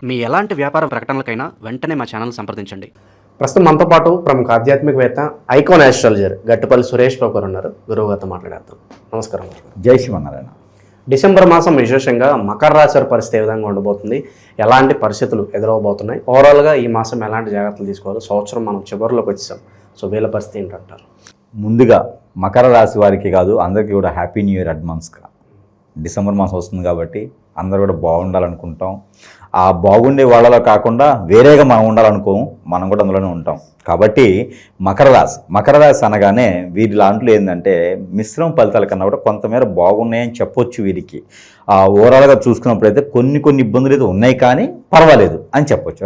మీ ఎలాంటి వ్యాపార ప్రకటనలకైనా వెంటనే మా ఛానల్ సంప్రదించండి. ప్రస్తుతం మనతో పాటు ప్రముఖ ఆధ్యాత్మికవేత్త ఐకాన్ ఆస్ట్రాలజర్ గట్టుపల్లి సురేష్ బాబు గారు ఉన్నారు. గురువు గారితో మాట్లాడేద్దాం. నమస్కారం. జై శ్రీమన్నారాయణ. డిసెంబర్ మాసం విశేషంగా మకర రాశి వారి పరిస్థితి ఏ విధంగా ఉండబోతుంది, ఎలాంటి పరిస్థితులు ఎదురవబోతున్నాయి, ఓవరాల్గా ఈ మాసం ఎలాంటి జాగ్రత్తలు తీసుకోవాలి, సంవత్సరం మనం చివరిలోకి వచ్చాం, సో వీళ్ళ పరిస్థితి ఏంటంటారు? ముందుగా మకర రాశి వారికి కాదు అందరికీ కూడా హ్యాపీ న్యూ ఇయర్ అడ్వాన్స్గా. డిసెంబర్ మాసం వస్తుంది కాబట్టి అందరూ కూడా బాగుండాలనుకుంటాం. ఆ బాగుండే వాళ్ళలో కాకుండా వేరేగా మనం ఉండాలనుకోము, మనం కూడా అందులోనే ఉంటాం. కాబట్టి మకర రాశి అనగానే వీరి లాంట్లో ఏంటంటే మిశ్రమ ఫలితాల కన్నా కూడా కొంతమేర బాగున్నాయని చెప్పొచ్చు. వీరికి ఓవరాల్గా చూసుకున్నప్పుడైతే కొన్ని ఇబ్బందులు అయితే ఉన్నాయి, కానీ పర్వాలేదు అని చెప్పొచ్చు.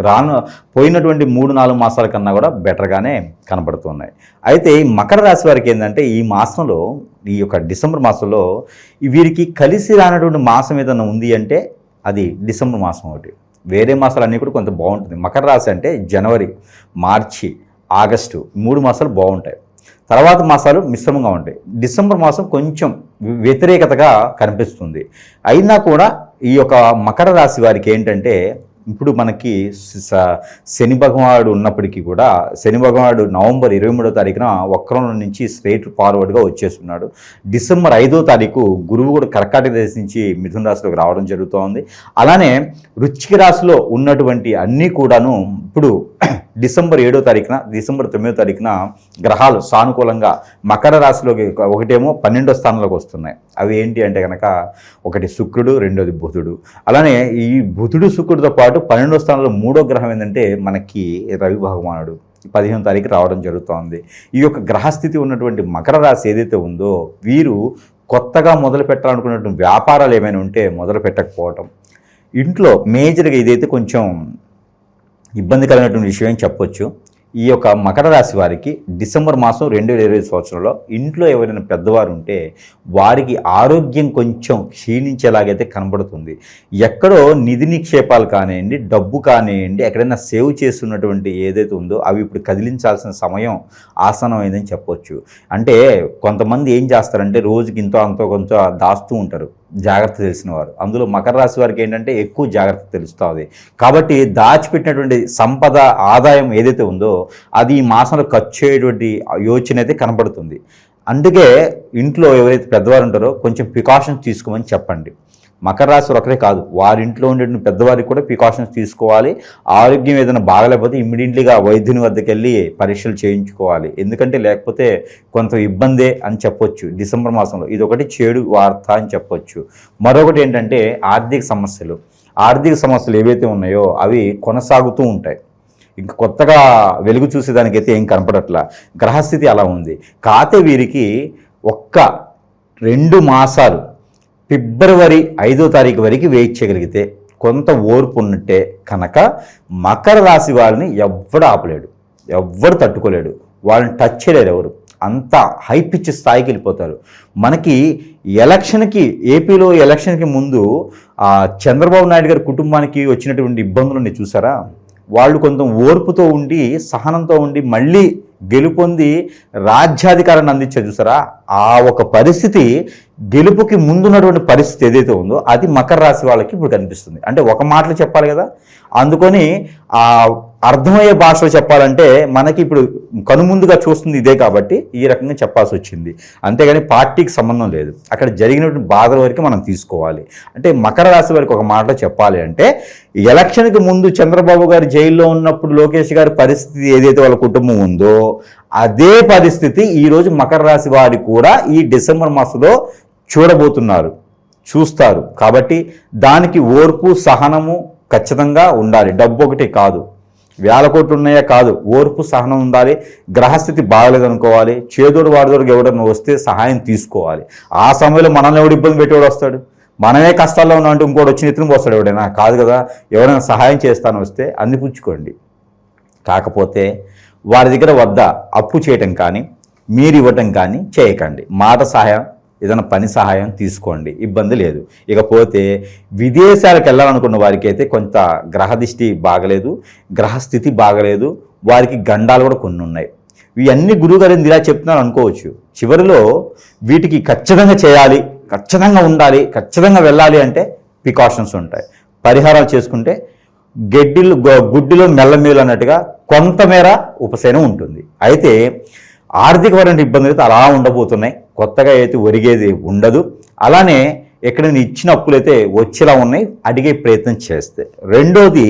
పోయినటువంటి 3-4 మాసాల కన్నా కూడా బెటర్గానే కనబడుతున్నాయి. అయితే ఈ మకర రాశి వారికి ఏంటంటే ఈ మాసంలో, ఈ యొక్క డిసెంబర్ మాసంలో వీరికి కలిసి రానటువంటి మాసం ఏదైనా ఉంది అంటే అది డిసెంబర్ మాసం ఒకటి. వేరే మాసాలన్నీ కూడా కొంత బాగుంటుంది. మకర రాశి అంటే జనవరి, మార్చి, ఆగస్టు 3 మాసాలు బాగుంటాయి. తర్వాత మాసాలు మిశ్రమంగా ఉంటాయి. డిసెంబర్ మాసం కొంచెం వ్యతిరేకతగా కనిపిస్తుంది. అయినా కూడా ఈ యొక్క మకర రాశి వారికి ఏంటంటే ఇప్పుడు మనకి శని భగవానుడు ఉన్నప్పటికీ కూడా శని భగవానుడు నవంబర్ 23వ తారీఖున వక్రం నుంచి స్ట్రైట్ ఫార్వర్డ్గా వచ్చేస్తున్నాడు. డిసెంబర్ 5వ తారీఖు గురువు కూడా కర్కాటక రాశి నుంచి మిథున రాశిలోకి రావడం జరుగుతోంది. అలానే వృశ్చిక రాశిలో ఉన్నటువంటి అన్నీ కూడాను ఇప్పుడు డిసెంబర్ 7వ తారీఖున, డిసెంబర్ 9వ తారీఖున గ్రహాలు సానుకూలంగా మకర రాశిలోకి, ఒకటేమో 12వ స్థానంలోకి వస్తున్నాయి. అవి ఏంటి అంటే కనుక ఒకటి శుక్రుడు, రెండోది బుధుడు. అలానే ఈ బుధుడు శుక్రుడితో పాటు 12వ స్థానంలో 3వ గ్రహం ఏంటంటే మనకి రవి భగవానుడు 15వ తారీఖు రావడం జరుగుతోంది. ఈ యొక్క గ్రహస్థితి ఉన్నటువంటి మకర రాశి ఏదైతే ఉందో వీరు కొత్తగా మొదలు పెట్టాలనుకున్నటువంటి వ్యాపారాలు ఏమైనా ఉంటే మొదలు పెట్టకపోవటం, ఇంట్లో మేజర్గా ఇదైతే కొంచెం ఇబ్బందికరమైనటువంటి విషయం అని చెప్పొచ్చు. ఈ యొక్క మకర రాశి వారికి డిసెంబర్ మాసం 2020 సంవత్సరంలో ఇంట్లో ఎవరైనా పెద్దవారు ఉంటే వారికి ఆరోగ్యం కొంచెం క్షీణించేలాగైతే కనబడుతుంది. ఎక్కడో నిధి నిక్షేపాలు కానివ్వండి, డబ్బు కానివ్వండి, ఎక్కడైనా సేవ్ చేస్తున్నటువంటి ఏదైతే ఉందో అవి ఇప్పుడు కదిలించాల్సిన సమయం ఆసనమైందని చెప్పొచ్చు. అంటే కొంతమంది ఏం చేస్తారంటే రోజుకి ఇంతో అంతో కొంత దాస్తూ ఉంటారు, జాగ్రత్త తెలిసిన వారు. అందులో మకర రాశి వారికి ఏంటంటే ఎక్కువ జాగ్రత్త తెలుస్తుంది. కాబట్టి దాచిపెట్టినటువంటి సంపద, ఆదాయం ఏదైతే ఉందో అది ఈ మాసంలో ఖర్చు అయ్యేటువంటి యోచన అయితే కనబడుతుంది. అందుకే ఇంట్లో ఎవరైతే పెద్దవారు ఉంటారో కొంచెం ప్రికాషన్స్ తీసుకోమని చెప్పండి. మకర రాశి ఒకరే కాదు, వారింట్లో ఉండే పెద్దవారికి కూడా ప్రికాషన్స్ తీసుకోవాలి. ఆరోగ్యం ఏదైనా బాగలేకపోతే ఇమ్మీడియట్లీగా వైద్యుని వద్దకు వెళ్ళి పరీక్షలు చేయించుకోవాలి. ఎందుకంటే లేకపోతే కొంత ఇబ్బందే అని చెప్పొచ్చు. డిసెంబర్ మాసంలో ఇది ఒకటి చెడు వార్త అని చెప్పొచ్చు. మరొకటి ఏంటంటే ఆర్థిక సమస్యలు ఏవైతే ఉన్నాయో అవి కొనసాగుతూ ఉంటాయి. ఇంకా కొత్తగా వెలుగు చూసేదానికైతే ఏం కనపడట్లా. గ్రహస్థితి అలా ఉంది. కాతే వీరికి 2 మాసాలు ఫిబ్రవరి 5వ తారీఖు వరకు వెయిట్ చేయగలిగితే, కొంత ఓర్పు ఉన్నట్టే కనుక మకర రాశి వాళ్ళని ఎవ్వడు ఆపలేడు, ఎవ్వడు తట్టుకోలేడు, వాళ్ళని టచ్ చేయలేరు ఎవరు. అంత హై పిచ్ స్థాయికి వెళ్ళిపోతారు. మనకి ఏపీలో ఎలక్షన్కి ముందు చంద్రబాబు నాయుడు గారి కుటుంబానికి వచ్చినటువంటి ఇబ్బందులని చూసారా? వాళ్ళు కొంచెం ఓర్పుతో ఉండి, సహనంతో ఉండి మళ్ళీ గెలుపొంది రాజ్యాధికారాన్ని అందించారు చూసారా? ఆ ఒక పరిస్థితి, గెలుపుకి ముందున్నటువంటి పరిస్థితి ఏదైతే ఉందో అది మకర రాశి వాళ్ళకి ఇప్పుడు కనిపిస్తుంది. అంటే ఒక మాటలో చెప్పాలి కదా, అందుకొని ఆ అర్థమయ్యే భాషలో చెప్పాలంటే మనకి ఇప్పుడు కనుముందుగా చూస్తుంది ఇదే కాబట్టి ఈ రకంగా చెప్పాల్సి వచ్చింది. అంతేగాని పార్టీకి సంబంధం లేదు. అక్కడ జరిగినటువంటి బాధల వరకు మనం తీసుకోవాలి. అంటే మకర రాశి వారికి ఒక మాటలో చెప్పాలి అంటే, ఎలక్షన్కి ముందు చంద్రబాబు గారు జైల్లో ఉన్నప్పుడు లోకేష్ గారి పరిస్థితి ఏదైతే వాళ్ళ కుటుంబం ఉందో అదే పరిస్థితి ఈరోజు మకర రాశి వారి కూడా ఈ డిసెంబర్ మాసంలో చూస్తారు. కాబట్టి దానికి ఓర్పు, సహనము ఖచ్చితంగా ఉండాలి. డబ్బు ఒకటి కాదు, వేల కోట్లు ఉన్నాయా కాదు, ఓర్పు, సహనం ఉండాలి. గ్రహస్థితి బాగలేదనుకోవాలి. చేదోడు వాడిదోడుగా ఎవడన్నా వస్తే సహాయం తీసుకోవాలి. ఆ సమయంలో మనల్ని ఎవడు ఇబ్బంది పెట్టేవాడు వస్తాడు? మనమే కష్టాల్లో ఉన్నామంటే ఇంకోటి వచ్చి నెత్తిన పోస్తాడు ఎవడైనా? కాదు కదా. ఎవరైనా సహాయం చేస్తాను వస్తే అందిపుచ్చుకోండి. కాకపోతే వారి దగ్గర వద్ద అప్పు చేయటం కానీ, మీరు ఇవ్వటం కానీ చేయకండి. మాట సహాయం, ఏదైనా పని సహాయం తీసుకోండి, ఇబ్బంది లేదు. ఇకపోతే విదేశాలకు వెళ్ళాలనుకున్న వారికి అయితే కొంత గ్రహదిష్టి బాగలేదు, గ్రహస్థితి బాగలేదు, వారికి గండాలు కూడా కొన్ని ఉన్నాయి. ఇవన్నీ గురువుగారు ఇలా చెప్తున్నారు అనుకోవచ్చు. చివరిలో వీటికి ఖచ్చితంగా చేయాలి, ఖచ్చితంగా ఉండాలి, ఖచ్చితంగా వెళ్ళాలి అంటే ప్రికాషన్స్ ఉంటాయి. పరిహారాలు చేసుకుంటే గుడ్డిలో మెల్లమేలు అన్నట్టుగా కొంతమేర ఉపశమనం ఉంటుంది. అయితే ఆర్థికపరమైన ఇబ్బందులు అయితే అలా ఉండబోతున్నాయి. కొత్తగా అయితే ఒరిగేది ఉండదు. అలానే ఎక్కడైనా ఇచ్చిన అప్పులైతే వచ్చేలా ఉన్నాయి, అడిగే ప్రయత్నం చేస్తే. రెండోది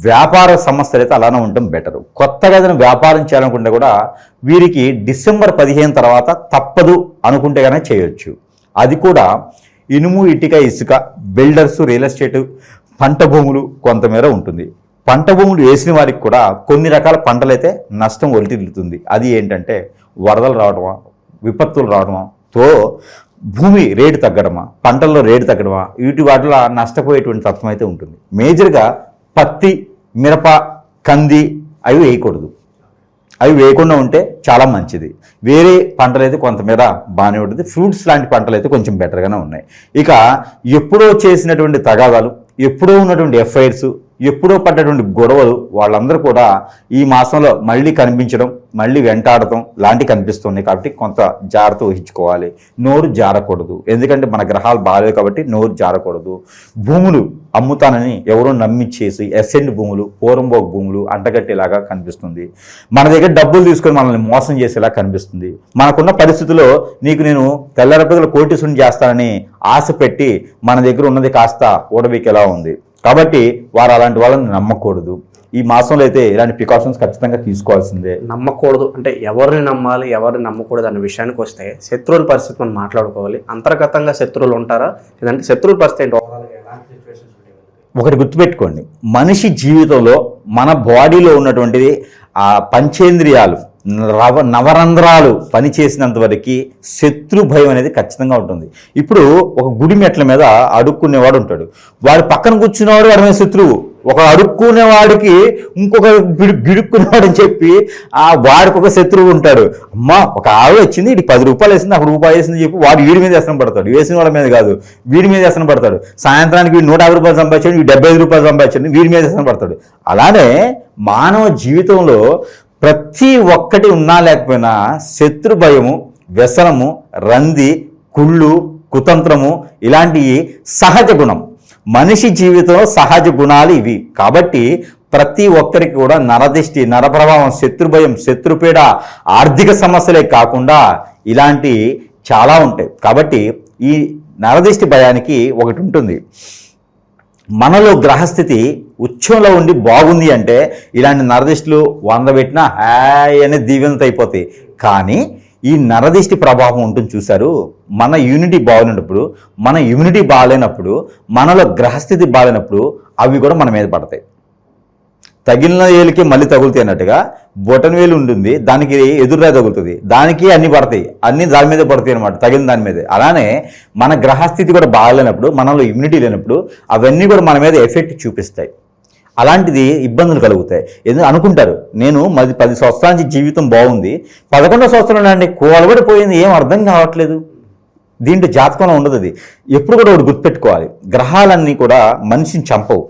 వ్యాపార సమస్యలు అయితే అలానే ఉండడం బెటరు. కొత్తగా ఏదైనా వ్యాపారం చేయాలనుకుంటే కూడా వీరికి డిసెంబర్ 15 తర్వాత తప్పదు అనుకుంటే కనుక చేయొచ్చు. అది కూడా ఇనుము, ఇటుక, ఇసుక, బిల్డర్స్, రియల్ ఎస్టేటు, పంట భూములు కొంతమేర ఉంటుంది. పంట భూములు వేసిన వారికి కూడా కొన్ని రకాల పంటలైతే నష్టం ఒలిటిల్లుతుంది. అది ఏంటంటే వరదలు రావడమా, విపత్తులు రావడమా, తో భూమి రేటు తగ్గడమా, పంటల్లో రేటు తగ్గడమా, వీటి వాటిలో నష్టపోయేటువంటి తత్వం అయితే ఉంటుంది. మేజర్గా పత్తి, మిరప, కంది అవి వేయకూడదు. అవి వేయకుండా ఉంటే చాలా మంచిది. వేరే పంటలు అయితే కొంతమేర బాగానే ఉంటుంది. ఫ్రూట్స్ లాంటి పంటలు అయితే కొంచెం బెటర్గానే ఉన్నాయి. ఇక ఎప్పుడో చేసినటువంటి తగాదాలు, ఎప్పుడో ఉన్నటువంటి ఎఫ్ఐఆర్స్, ఎప్పుడో పడ్డటువంటి గొడవలు వాళ్ళందరూ కూడా ఈ మాసంలో మళ్ళీ కనిపించడం, మళ్ళీ వెంటాడటం లాంటివి కనిపిస్తున్నాయి. కాబట్టి కొంత జాగ్రత్త వహించుకోవాలి. నోరు జారకూడదు. ఎందుకంటే మన గ్రహాలు బాగాలేవు కాబట్టి నోరు జారకూడదు. భూములు అమ్ముతానని ఎవరో నమ్మిచ్చేసి ఎసెంట్ భూములు, పోరంబోక్ భూములు అంటగట్టేలాగా కనిపిస్తుంది. మన దగ్గర డబ్బులు తీసుకొని మనల్ని మోసం చేసేలా కనిపిస్తుంది. మనకున్న పరిస్థితుల్లో నీకు నేను తెల్లరపగల కోటీసుని చేస్తానని ఆశ పెట్టి మన దగ్గర ఉన్నది కాస్త ఊడబీకేలా ఉంది. కాబట్టి వారు అలాంటి వాళ్ళని నమ్మకూడదు. ఈ మాసంలో అయితే ఇలాంటి ప్రికాషన్స్ ఖచ్చితంగా తీసుకోవాల్సిందే. నమ్మకూడదు అంటే ఎవరిని నమ్మాలి, ఎవరిని నమ్మకూడదు అనే విషయానికి వస్తే శత్రువుల పరిస్థితి మనం మాట్లాడుకోవాలి. అంతర్గతంగా శత్రువులు ఉంటారా, లేదంటే శత్రువుల పరిస్థితి ఏంటో ఒకటి గుర్తుపెట్టుకోండి, మనిషి జీవితంలో మన బాడీలో ఉన్నటువంటిది ఆ పంచేంద్రియాలు, నవరంధ్రాలు పనిచేసినంత వరకు శత్రు భయం అనేది ఖచ్చితంగా ఉంటుంది. ఇప్పుడు ఒక గుడి మెట్ల మీద అడుక్కునేవాడు ఉంటాడు. వాడు పక్కన కూర్చునేవాడు వాడి మీద శత్రువు. ఒక అడుక్కునేవాడికి ఇంకొక గిడుక్కునేవాడు అని చెప్పి వాడికి ఒక శత్రువు ఉంటాడు. అమ్మా ఒక ఆవిడ వచ్చింది, ఇటు 10 రూపాయలు వేసింది, అప్పుడు రూపాయలు వేసింది చెప్పి వాడు వీడి మీద వ్యసనం పడతాడు. వేసిన వాళ్ళ మీద కాదు, వీడి మీద వ్యసనం పడతాడు. సాయంత్రానికి వీడు 150 రూపాయలు సంపాదించాడు, వీడు 75 రూపాయలు సంపాదించాడు, వీడి మీద వ్యసనం పడతాడు. అలానే మానవ జీవితంలో ప్రతి ఒక్కటి ఉన్నా లేకపోయినా శత్రు భయము, వ్యసనము, రంది, కుళ్ళు, కుతంత్రము ఇలాంటి సహజ గుణం. మనిషి జీవితంలో సహజ గుణాలు ఇవి. కాబట్టి ప్రతి ఒక్కరికి కూడా నరదిష్టి, నరప్రభావం, శత్రుభయం, శత్రుపీడ, ఆర్థిక సమస్యలే కాకుండా ఇలాంటి చాలా ఉంటాయి. కాబట్టి ఈ నరదిష్టి భయానికి ఒకటి ఉంటుంది. మనలో గ్రహస్థితి ఉచ్చంలో ఉండి బాగుంది అంటే ఇలాంటి నరదిష్టిలు 100 పెట్టినా హాయ్ అనే దీవెనత అయిపోతాయి. కానీ ఈ నరదిష్టి ప్రభావం ఉంటుంది చూశారు. మన యూనిటీ బాగున్నప్పుడు, మన ఇమ్యూనిటీ బాగాలేనప్పుడు, మనలో గ్రహస్థితి బాగాలేనప్పుడు అవి కూడా మన మీద పడతాయి. తగిలిన వేలుకి మళ్ళీ తగులుతాయి అన్నట్టుగా బొటన్ వేలు ఉంటుంది, దానికి ఎదురుగా తగులుతుంది, దానికి అన్ని పడతాయి, అన్ని దాని మీద పడతాయి అనమాట, తగిలిన దాని మీదే. అలానే మన గ్రహస్థితి కూడా బాగాలేనప్పుడు, మనలో ఇమ్యూనిటీ లేనప్పుడు అవన్నీ కూడా మన మీద ఎఫెక్ట్ చూపిస్తాయి. అలాంటిది ఇబ్బందులు కలుగుతాయి. ఎందుకు అనుకుంటారు, నేను 10 సంవత్సరాల నుంచి జీవితం బాగుంది, 11వ సంవత్సరంలో అండి కోలబడిపోయింది, ఏం అర్థం కావట్లేదు. దీంట్లో జాతకంలో ఉండదు. అది ఎప్పుడు కూడా ఒకటి గుర్తుపెట్టుకోవాలి, గ్రహాలన్నీ కూడా మనిషిని చంపవు,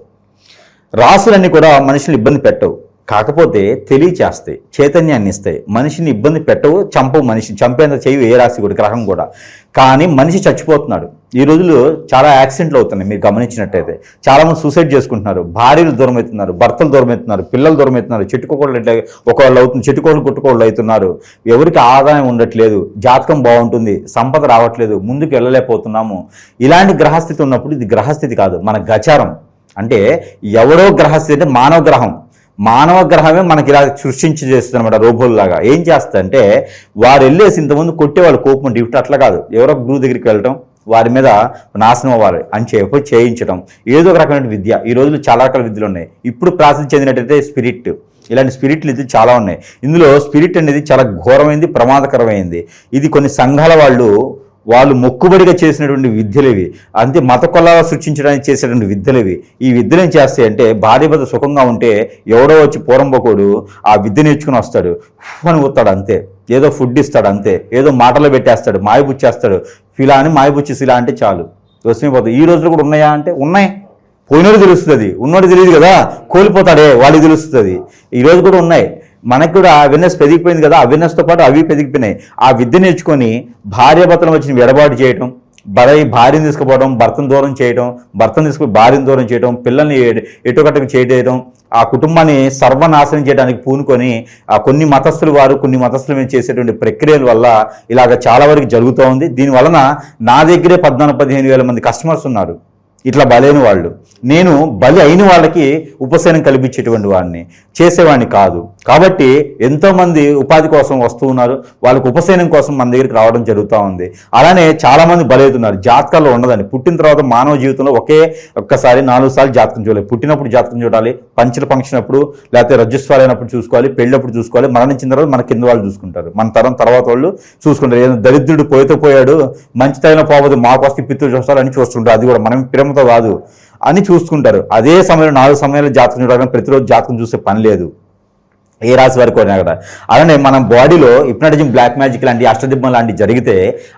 రాసులన్నీ కూడా మనిషిని ఇబ్బంది పెట్టవు. కాకపోతే తెలియచేస్తాయి, చైతన్యాన్ని ఇస్తాయి. మనిషిని ఇబ్బంది పెట్టవు, చంపవు. మనిషిని చంపేంత చేయవు ఏ రాశి కూడా, గ్రహం కూడా. కానీ మనిషి చచ్చిపోతున్నాడు. ఈ రోజుల్లో చాలా యాక్సిడెంట్లు అవుతున్నాయి. మీరు గమనించినట్టయితే చాలామంది సూసైడ్ చేసుకుంటున్నారు, భార్యలు దూరం అవుతున్నారు, భర్తలు దూరం అవుతున్నారు, పిల్లలు దూరం అవుతున్నారు, చెట్టుకోళ్ళు ఒకళ్ళు అవుతుంది, చెట్టుకోళ్ళు గుట్టుకోళ్ళు అవుతున్నారు. ఎవరికి ఆదాయం ఉండట్లేదు, జాతకం బాగుంటుంది, సంపద రావట్లేదు, ముందుకు వెళ్ళలేకపోతున్నాము. ఇలాంటి గ్రహస్థితి ఉన్నప్పుడు ఇది గ్రహస్థితి కాదు, మన గచారం. అంటే ఎవరో గ్రహస్థితి అంటే మానవ గ్రహం, మానవ గ్రహమే మనకి ఇలా సృష్టించి చేస్తుంది అనమాట. రోబోల్లాగా ఏం చేస్తా వారు వెళ్ళేసి ఇంతకుముందు కొట్టేవాళ్ళు కోపం ఉంటే, ఇప్పుడు అట్లా కాదు. ఎవరో గురువు దగ్గరికి వెళ్ళటం, వారి మీద నాశనం అవ్వాలి అని చెప్పి చేయించడం, ఏదో ఒక రకమైన విద్య. ఈ రోజులు చాలా రకాల విద్యలు ఉన్నాయి. ఇప్పుడు ప్రాసెస్ చెందినట్టయితే స్పిరిట్, ఇలాంటి స్పిరిట్లు ఇది చాలా ఉన్నాయి. ఇందులో స్పిరిట్ అనేది చాలా ఘోరమైంది, ప్రమాదకరమైంది. ఇది కొన్ని సంఘాల వాళ్ళు మొక్కుబడిగా చేసినటువంటి విద్యలేవి, అంతే మత కొల్లాగా సృష్టించడానికి చేసేటువంటి విద్యలేవి. ఈ విద్యలు ఏం చేస్తాయంటే, భార్య భర్త సుఖంగా ఉంటే ఎవడో వచ్చి పూరంబకోడు ఆ విద్య నేర్చుకుని వస్తాడు, అని ఊతాడు అంతే, ఏదో ఫుడ్ ఇస్తాడు అంతే, ఏదో మాటలో పెట్టేస్తాడు, మాయబుచ్చేస్తాడు. ఫిలా అని మాయబుచ్చేసి ఇలా అంటే చాలు వస్తుపోతుంది. ఈ రోజులు కూడా ఉన్నాయా అంటే ఉన్నాయి. పోయినోడు తెలుస్తుంది, ఉన్నోడు తెలియదు కదా, కోల్పోతాడే వాడికి తెలుస్తుంది. ఈరోజు కూడా ఉన్నాయి. మనకు కూడా అవేర్నెస్ పెరిగిపోయింది కదా, అవేర్నెస్తో పాటు అవి పెరిగిపోయినాయి. ఆ విద్య నేర్చుకొని భార్యాభర్తలు వచ్చిన ఎడబాటు చేయటం, భార్యను తీసుకుపోవడం, భర్తను దూరం చేయడం, భార్యను దూరం చేయడం, పిల్లల్ని ఎటుకట్టకు చేయడం, ఆ కుటుంబాన్ని సర్వనాశనం చేయడానికి పూనుకొని కొన్ని మతస్థులు మీద చేసేటువంటి ప్రక్రియల వల్ల ఇలాగ చాలా వరకు జరుగుతూ ఉంది. దీనివలన నా దగ్గరే 14-15 వేల మంది కస్టమర్స్ ఉన్నారు ఇట్లా బలైన వాళ్ళు. నేను బలి అయిన వాళ్ళకి ఉపశమనం కల్పించేటువంటి వాడిని, చేసేవాడిని కాదు. కాబట్టి ఎంతోమంది ఉపాధి కోసం వస్తూ ఉన్నారు, వాళ్ళకి ఉపశమనం కోసం మన దగ్గరికి రావడం జరుగుతూ ఉంది. అలానే చాలామంది బలవుతున్నారు. జాతకాల్లో ఉండదండి. పుట్టిన తర్వాత మానవ జీవితంలో ఒక్కసారి 4 సార్లు జాతకం చూడాలి. పుట్టినప్పుడు జాతకం చూడాలి, పంచల ఫంక్షన్ అప్పుడు, లేకపోతే రజ్జస్వాలు అయినప్పుడు చూసుకోవాలి, పెళ్ళప్పుడు చూసుకోవాలి, మరణించిన తర్వాత మన కింద వాళ్ళు చూసుకుంటారు, మన తర్వాత వాళ్ళు చూసుకుంటారు. ఏదైనా దరిద్రుడు పోయాడు, మంచి తగిన పోవద్దు, మాకు వస్తే పిత్తులు చూస్తారని చూస్తుంటారు. అది కూడా మనం ప్రేమతో కాదు అని చూసుకుంటారు. అదే సమయంలో 4 సమయాల్లో జాతకం చూడాలని ప్రతిరోజు జాతకం చూసే పని లేదు ఏ రాశి వారికి కూడా. అలానే మనం బాడీలో హిప్నాటిజం, బ్లాక్ మ్యాజిక్ లాంటి, అష్టదిబ్బం లాంటివి జరిగితే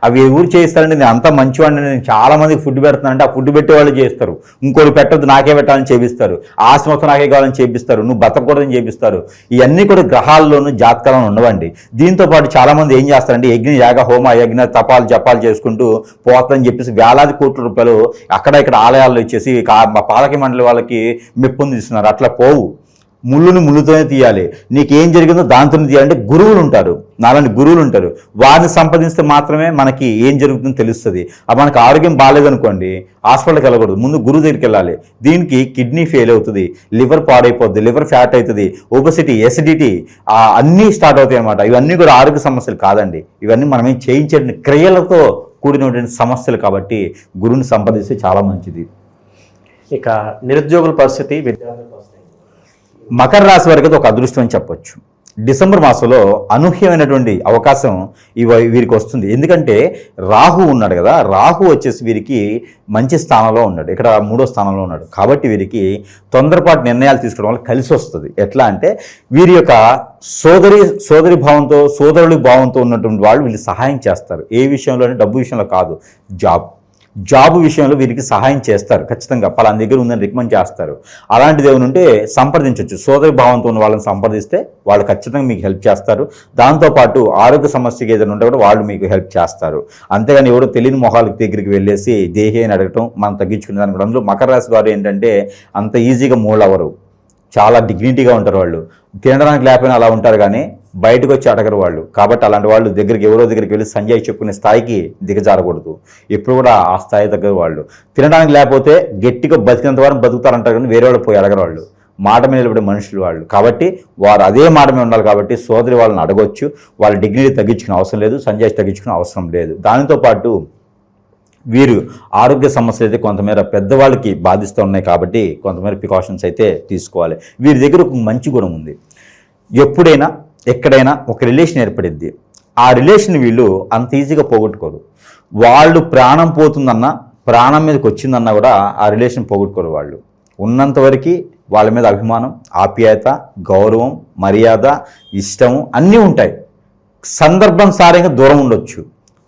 అవి ఎవరు చేస్తారంటే నేను అంత మంచివాడిని, నేను చాలా మందికి ఫుడ్ పెడుతున్నానంటే ఆ ఫుడ్ పెట్టే వాళ్ళు చేస్తారు. ఇంకోటి పెట్టద్దు, నాకే పెట్టాలని చేపిస్తారు. ఆస్తి మొత్తం నాకే కావాలని చేపిస్తారు, నువ్వు బతకూడదని చేపిస్తారు. ఇవన్నీ కూడా గ్రహాల్లోనూ జాతకాలను ఉండవండి. దీంతో పాటు చాలా మంది ఏం చేస్తారంటే యజ్ఞ, యాగ, హోమ, యజ్ఞ, తపాలు, జపాలు చేసుకుంటూ పోతుందని చెప్పేసి వేలాది కోట్ల రూపాయలు అక్కడ ఇక్కడ ఆలయాల్లో ఇచ్చేసి పాలక మండలి వాళ్ళకి మెప్పుందిస్తున్నారు. అట్లా పోవు. ముళ్ళుతోనే తీయాలి. నీకేం జరిగిందో దాంతోనే తీయాలంటే గురువులు ఉంటారు, నాలాంటి గురువులు ఉంటారు. వారిని సంపాదిస్తే మాత్రమే మనకి ఏం జరుగుతుందో తెలుస్తుంది. మనకు ఆరోగ్యం బాగాలేదనుకోండి, హాస్పిటల్కి వెళ్ళకూడదు, ముందు గురువు దగ్గరికి వెళ్ళాలి. దీనికి కిడ్నీ ఫెయిల్ అవుతుంది, లివర్ పాడైపోద్ది, లివర్ ఫ్యాట్ అవుతుంది, ఒబెసిటీ, ఎసిడిటీ అన్నీ స్టార్ట్ అవుతాయి అన్నమాట. ఇవన్నీ కూడా ఆరోగ్య సమస్యలు కాదండి. ఇవన్నీ మనం ఏం చేయించే క్రియలతో కూడినటువంటి సమస్యలు. కాబట్టి గురువుని సంపాదిస్తే చాలా మంచిది. ఇక నిరుద్యోగుల పరిస్థితి, విద్యార్థుల పరిస్థితి. మకర రాశి వారికి ఒక అదృష్టం అని చెప్పొచ్చు. డిసెంబర్ మాసంలో అనూహ్యమైనటువంటి అవకాశం వీరికి వస్తుంది. ఎందుకంటే రాహు ఉన్నాడు కదా, రాహు వచ్చేసి వీరికి మంచి స్థానంలో ఉన్నాడు, ఇక్కడ 3వ స్థానంలో ఉన్నాడు. కాబట్టి వీరికి తొందరపాటు నిర్ణయాలు తీసుకోవడం వల్ల కలిసి వస్తుంది. ఎట్లా అంటే వీరి యొక్క సోదరి భావంతో, సోదరుడి భావంతో ఉన్నటువంటి వాళ్ళు వీళ్ళు సహాయం చేస్తారు. ఏ విషయంలో అంటే డబ్బు విషయంలో కాదు, జాబ్ విషయంలో వీరికి సహాయం చేస్తారు. ఖచ్చితంగా పలానా దగ్గర ఉందని రికమెండ్ చేస్తారు. అలాంటిది ఏమైనా ఉంటే సంప్రదించవచ్చు. సోదరి భావంతో ఉన్న వాళ్ళని సంప్రదిస్తే వాళ్ళు ఖచ్చితంగా మీకు హెల్ప్ చేస్తారు. దాంతోపాటు ఆరోగ్య సమస్యకి ఏదైనా ఉంటే కూడా వాళ్ళు మీకు హెల్ప్ చేస్తారు. అంతేగాని ఎవరో తెలియని మొహాల దగ్గరికి వెళ్ళేసి దేహి అని అడగటం, మనం తగ్గించుకునే దానికి. అందులో మకర రాశి వారు ఏంటంటే అంత ఈజీగా మూల్ అవ్వరు, చాలా డిగ్నిటీగా ఉంటారు వాళ్ళు. తినడానికి లేకపోయినా అలా ఉంటారు, కానీ బయటకు వచ్చి అడగరు వాళ్ళు. కాబట్టి అలాంటి వాళ్ళు ఎవరో దగ్గరికి వెళ్ళి సంజయ్ చెప్పుకునే స్థాయికి దిగజారకూడదు. ఎప్పుడు కూడా ఆ స్థాయి దగ్గర వాళ్ళు. తినడానికి లేకపోతే గట్టిగా బతికినంత వరకు బతుకుతారంటారు, కానీ వేరే వాళ్ళు పోయి అడగరు వాళ్ళు. మాట మీద నిలబడే మనుషులు వాళ్ళు. కాబట్టి వారు అదే మాట మీద ఉండాలి. కాబట్టి సోదరి వాళ్ళని అడగొచ్చు. వాళ్ళ డిగ్నిటీ తగ్గించుకునే అవసరం లేదు, సంజయ్ తగ్గించుకునే అవసరం లేదు. దానితో పాటు వీరు ఆరోగ్య సమస్యలు అయితే కొంతమేర పెద్దవాళ్ళకి బాధిస్తూ ఉన్నాయి. కాబట్టి కొంతమేర ప్రికాషన్స్ అయితే తీసుకోవాలి. వీరి దగ్గర ఒక మంచి గుణం ఉంది. ఎప్పుడైనా ఎక్కడైనా ఒక రిలేషన్ ఏర్పడిద్ది, ఆ రిలేషన్ వీళ్ళు అంత ఈజీగా పోగొట్టుకోరు. వాళ్ళు ప్రాణం పోతుందన్నా, ప్రాణం మీదకి వచ్చిందన్నా కూడా ఆ రిలేషన్ పోగొట్టుకోరు. వాళ్ళు ఉన్నంతవరకు వాళ్ళ మీద అభిమానం, ఆప్యాయత, గౌరవం, మర్యాద, ఇష్టము అన్నీ ఉంటాయి. సందర్భం సారంగా దూరం ఉండొచ్చు,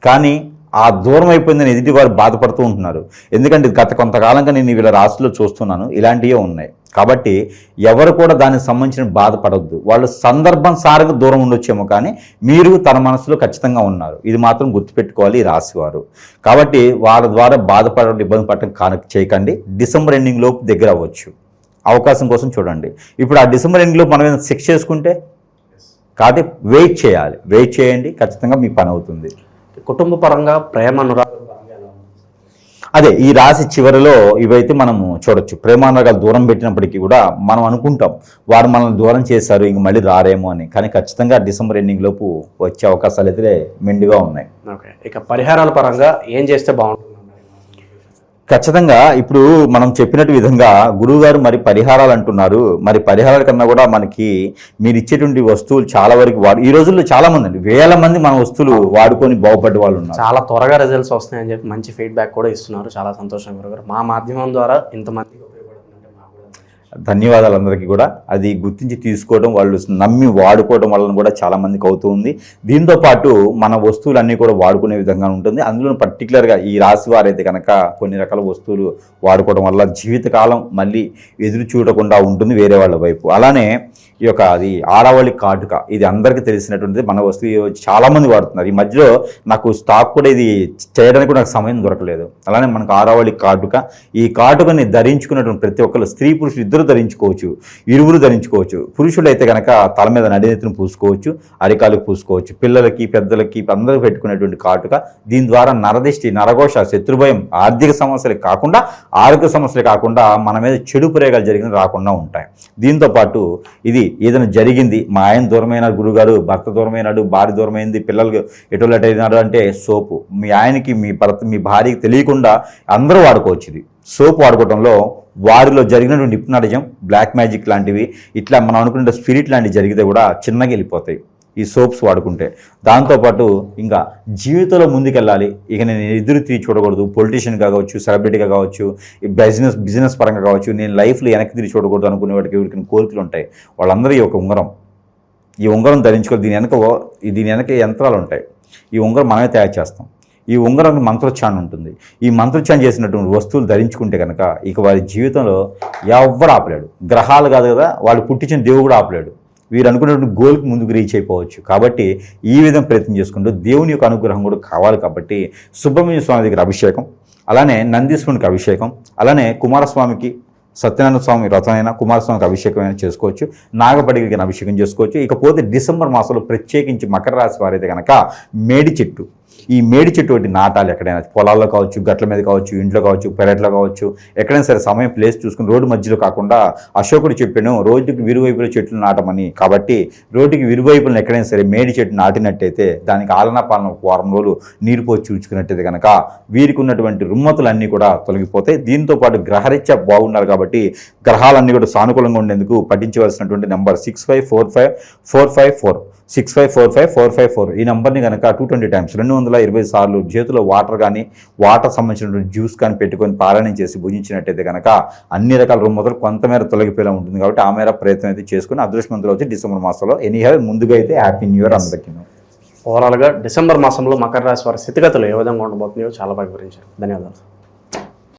కానీ ఆ దూరం అయిపోయిందని ఎదుటి వారు బాధపడుతూ ఉంటున్నారు. ఎందుకంటే గత కొంతకాలంగా నేను వీళ్ళ రాశిలో చూస్తున్నాను, ఇలాంటివే ఉన్నాయి. కాబట్టి ఎవరు కూడా దానికి సంబంధించిన బాధపడవద్దు. వాళ్ళు సందర్భం సారంగా దూరం ఉండొచ్చేమో, కానీ మీరు తన మనసులో ఖచ్చితంగా ఉన్నారు. ఇది మాత్రం గుర్తుపెట్టుకోవాలి ఈ రాశివారు. కాబట్టి వారి ద్వారా బాధపడడం, ఇబ్బంది పడటం చేయకండి. డిసెంబర్ ఎండింగ్ లోపు దగ్గర అవ్వచ్చు. అవకాశం కోసం చూడండి. ఇప్పుడు ఆ డిసెంబర్ ఎండింగ్ లోపు మనం ఏదైనా సెక్స్ చేసుకుంటే, కాబట్టి వెయిట్ చేయండి, ఖచ్చితంగా మీ పని అవుతుంది. కుటుంబ పరంగా, ప్రేమ, అనురాగం పరంగా ఎలా ఉంది? అదే ఈ రాశి చివరిలో ఇవైతే మనము చూడొచ్చు. ప్రేమానురాగాలు దూరం పెట్టినప్పటికీ కూడా మనం అనుకుంటాం వారు మనల్ని దూరం చేశారు, ఇంక మళ్ళీ రారేమో అని. కానీ ఖచ్చితంగా డిసెంబర్ ఎండింగ్ లోపు వచ్చే అవకాశాలు అయితే మెండుగా ఉన్నాయి. ఓకే, ఇక పరిహారాల పరంగా ఏం చేస్తే బాగుంటుంది? ఖచ్చితంగా ఇప్పుడు మనం చెప్పినట్టు విధంగా గురువుగారు మరి పరిహారాలు అంటున్నారు. మరి పరిహారాల కన్నా కూడా మనకి మీరు ఇచ్చేటువంటి వస్తువులు చాలా వరకు ఈ రోజుల్లో చాలా మంది అండి, వేల మంది మన వస్తువులు వాడుకొని బాగుపడ్డ వాళ్ళు ఉన్నారు. చాలా త్వరగా రిజల్ట్స్ వస్తున్నాయని చెప్పి మంచి ఫీడ్బ్యాక్ కూడా ఇస్తున్నారు. చాలా సంతోషం గురుగారు. మా మాధ్యమం ద్వారా ఇంతమందికి ఉపయోగపడుతుందంటే మాకు కూడా ధన్యవాదాలు అందరికీ కూడా. అది గుర్తించి తీసుకోవడం, వాళ్ళు నమ్మి వాడుకోవడం వలన కూడా చాలామందికి అవుతూ ఉంది. దీంతోపాటు మన వస్తువులన్నీ కూడా వాడుకునే విధంగా ఉంటుంది. అందులో పర్టికులర్గా ఈ రాశి వారైతే కనుక కొన్ని రకాల వస్తువులు వాడుకోవడం వల్ల జీవితకాలం మళ్ళీ ఎదురు చూడకుండా ఉంటుంది వేరే వాళ్ళ వైపు. అలానే ఈ యొక్క అది ఆడవాళ్ళి కాటుక, ఇది అందరికీ తెలిసినటువంటిది. మన వస్తువు చాలామంది వాడుతున్నారు. ఈ మధ్యలో నాకు స్టాక్ కూడా ఇది చేయడానికి కూడా నాకు సమయం దొరకలేదు. అలానే మనకు ఆడవాళ్ళి కాటుక, ఈ కాటుకని ధరించుకున్నటువంటి ప్రతి ఒక్కరు, స్త్రీ పురుషులు ఇద్దరు ధరించుకోవచ్చు, ఇరువురు ధరించుకోవచ్చు. పురుషుడు అయితే కనుక తల మీద నడినెత్తును పూసుకోవచ్చు, అరికాలకు పూసుకోవచ్చు. పిల్లలకి పెద్దలకి అందరూ పెట్టుకునేటువంటి కాటుక. దీని ద్వారా నరదిష్టి, నరఘోష, శత్రుభయం, ఆర్థిక సమస్యలు కాకుండా, ఆరోగ్య సమస్యలు కాకుండా మన మీద చెడు ప్రయోగాలు జరిగిన రాకుండా ఉంటాయి. దీంతోపాటు ఇది ఏదైనా జరిగింది, మా ఆయన దూరమైన గురుగారు, భర్త దూరమైనాడు, భార్య దూరమైంది, పిల్లలకు ఎటువంటి అయినాడు అంటే సోపు మీ ఆయనకి, మీ భర్త, మీ భార్యకి తెలియకుండా అందరూ వాడుకోవచ్చు. ఇది సోప్ వాడుకోవడంలో వారిలో జరిగినటువంటి హిప్నాటిజం, బ్లాక్ మ్యాజిక్ లాంటివి, ఇట్లా మనం అనుకునే స్పిరిట్ లాంటివి జరిగితే కూడా చిన్నగా వెళ్ళిపోతాయి ఈ సోప్స్ వాడుకుంటే. దాంతోపాటు ఇంకా జీవితంలో ముందుకెళ్ళాలి, ఇక నేను ఎదురు తిరిగి చూడకూడదు, పొలిటీషియన్గా కావచ్చు, సెలబ్రిటీగా కావచ్చు, బిజినెస్ పరంగా కావచ్చు, నేను లైఫ్లో వెనక్కి తిరిగి చూడకూడదు అనుకునే వాటికి ఎవరికి కోరికలు ఉంటాయి. వాళ్ళందరూ ఈ ఉంగరం ధరించుకోవాలి. దీని వెనక యంత్రాలు ఉంటాయి. ఈ ఉంగరం మనమే తయారు చేస్తాం. ఈ ఉంగరానికి మంత్రోచ్చారణ ఉంటుంది. ఈ మంత్రోచ్చారణ చేసినటువంటి వస్తువులు ధరించుకుంటే కనుక ఇక వారి జీవితంలో ఎవ్వరు ఆపలేడు. గ్రహాలు కాదు కదా, వాళ్ళు పుట్టించిన దేవుడు కూడా ఆపలేడు. వీరు అనుకున్నటువంటి గోల్కి ముందుకు రీచ్ అయిపోవచ్చు. కాబట్టి ఈ విధంగా ప్రయత్నం చేసుకుంటూ దేవుని యొక్క అనుగ్రహం కూడా కావాలి. కాబట్టి సుబ్రహ్మణ్య స్వామి దగ్గర అభిషేకం, అలానే నందీశ్వరునికి అభిషేకం, అలానే కుమారస్వామికి సత్యనారాయణ స్వామి వ్రతమైనా, కుమారస్వామికి అభిషేకం అయినా చేసుకోవచ్చు, నాగపడికి అభిషేకం చేసుకోవచ్చు. ఇకపోతే డిసెంబర్ మాసంలో ప్రత్యేకించి మకర రాశి వారైతే కనుక మేడి చెట్టు, ఈ మేడి చెట్టు ఒకటి నాటాలి. ఎక్కడైనా పొలాల్లో కావచ్చు, గట్ల మీద కావచ్చు, ఇంట్లో కావచ్చు, పెరట్లో కావచ్చు, ఎక్కడైనా సరే సమయం ప్లేస్ చూసుకుని, రోడ్డు మధ్యలో కాకుండా. అశోకుడు చెప్పాను రోడ్డుకి విరువైపుల చెట్లు నాటమని. కాబట్టి రోడ్డుకి విరువైపులను ఎక్కడైనా సరే మేడి చెట్టు నాటినట్టయితే దానికి ఆలనా పాలన వారం రోజులు నీరు పోసి చూసుకున్నట్టయితే కనుక వీరికి ఉన్నటువంటి రుమ్మతులన్నీ కూడా తొలగిపోతాయి. దీంతోపాటు గ్రహరీత్యా బాగున్నారు కాబట్టి గ్రహాలన్నీ కూడా సానుకూలంగా ఉండేందుకు పఠించవలసినటువంటి నెంబర్ 65454544 65454544. ఈ నెంబర్ని కనుక 220 టైమ్స్ 220 సార్లు చేతిలో వాటర్ సంబంధించినటువంటి జ్యూస్ కానీ పెట్టుకొని పారాయణం చేసి భుజించినట్టయితే కనుక అన్ని రకాల రుమ్మతులు కొంతమేర తొలగిపోయేలా ఉంటుంది. కాబట్టి ఆ మేర ప్రయత్నం అయితే చేసుకుని అదృష్టవంతులు వచ్చి డిసెంబర్ మాసంలో ముందుగా అయితే హ్యాపీ న్యూ ఇయర్ అందరికీ. ఓవరాల్గా డిసెంబర్ మాసంలో మకర రాశి వారి స్థితిగతులు ఏ విధంగా ఉండబోతున్నాయో చాలా బాగా వివరించారు. ధన్యవాదాలు.